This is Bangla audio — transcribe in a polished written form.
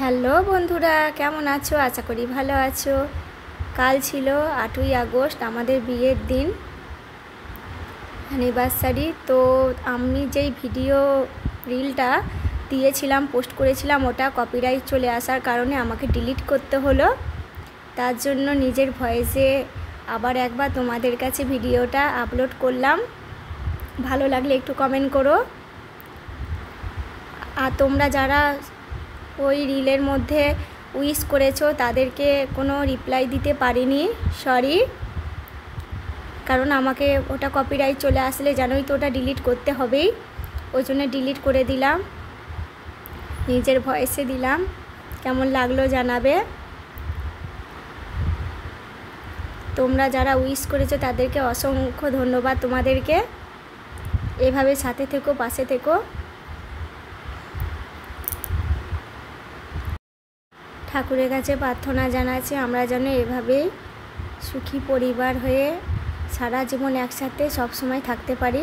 হ্যালো বন্ধুরা, কেমন আছো? আশা করি ভালো আছো। কাল ছিল 8ই আগস্ট, আমাদের বিয়ের দিন, অ্যানিভার্সারি। তো আমি যেই ভিডিও রিলটা দিয়েছিলাম, পোস্ট করেছিলাম, ওটা কপিরাইট চলে আসার কারণে আমাকে ডিলিট করতে হলো। তার জন্য নিজের ভয়েসে আবার একবার তোমাদের কাছে ভিডিওটা আপলোড করলাম। ভালো লাগলে একটু কমেন্ট করো। আর তোমরা যারা ওই রিলের মধ্যে উইশ করেছো তাদেরকে কোনো রিপ্লাই দিতে পারিনি, সরি। কারণ আমাকে ওটা কপিরাইট চলে আসলে জানোই তো, ওটা ডিলিট করতে হবেই, ওই জন্য ডিলিট করে দিলাম। নিজের ভয়েসে দিলাম। কেমন লাগলো জানাবে। তোমরা যারা উইশ করেছো তাদেরকে অসংখ্য ধন্যবাদ তোমাদেরকে। এভাবে সাথে থেকো, পাশে থেকো। ঠাকুরের কাছে প্রার্থনা জানাচ্ছি আমরা যেন এভাবেই সুখী পরিবার হয়ে সারা জীবন একসাথে সব সময় থাকতে পারি।